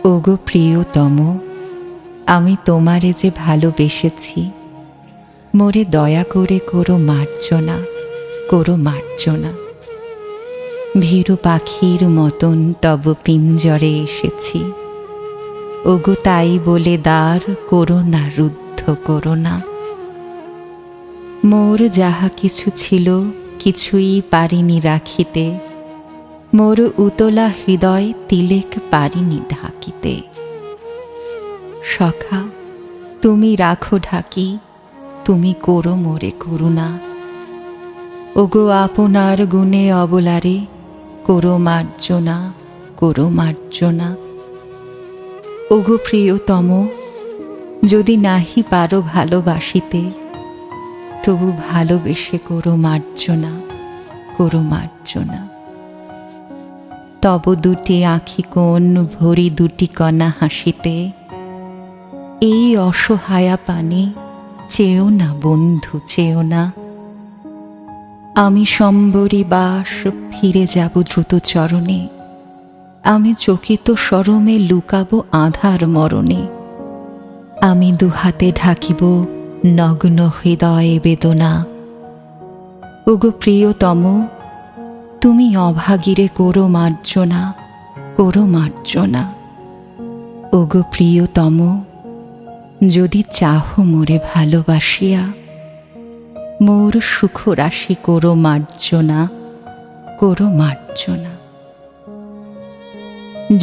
ওগো প্রিয়তম, আমি তোমারে যে ভালোবেসেছি, মোরে দয়া করে করো মার্জনা, করো মার্জনা। ভীরু পাখির মতন তব পিঞ্জরে এসেছি, ওগো তাই বলে দ্বার করো না, রুদ্ধ করো না। মোর যাহা কিছু ছিল কিছুই পারিনি রাখিতে, মোর উতলা হৃদয় তিলেক পারিনি ঢাকিতে। সখা তুমি রাখো ঢাকি, তুমি করো মোরে করুণা। ওগো আপনার গুণে অবলারে করো মার্জনা, করো মার্জনা। ওগো প্রিয়তম, যদি নাহি পারো ভালোবাসিতে, তবু ভালোবেসে করো মার্জনা, করো মার্জনা। তব দুটি আঁখি কোণ ভরি দুটি কণা হাসিতে, এই অসহায়া পানে চেয়েও না বন্ধু, চেয়েও না। আমি সম্বরী বাস ফিরে যাব দ্রুত চরণে, আমি চকিত শরমে লুকাবো আঁধার মরণে। আমি দুহাতে ঢাকিব নগ্ন হৃদয়ে বেদনা। ওগো প্রিয়তম, তুমি অভাগীরে করো মার্জনা, করো মার্জনা। ওগো প্রিয়তম, যদি চাহো মোরে ভালোবাসিয়া, মোর সুখ রাশি করো মার্জনা, করো মার্জনা।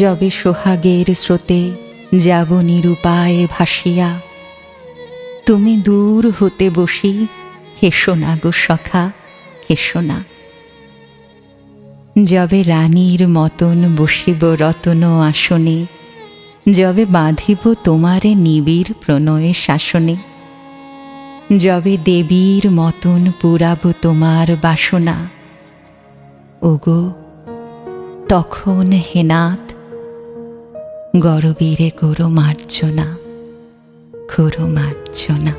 যবে সোহাগের স্রোতে যাব নিরুপায়ে ভাসিয়া, তুমি দূর হতে বসি হেসো না গো সখা, হেসো না। যবে রানীর মতন বসিব রতন আসনে, যবে বাঁধিব তোমারে নিবিড় প্রণয়ে শাসনে, যবে দেবীর মতন পুরাব তোমার বাসনা, ওগো তখন হে নাথ গরবীরে করো মার্জনা, করো মার্জনা।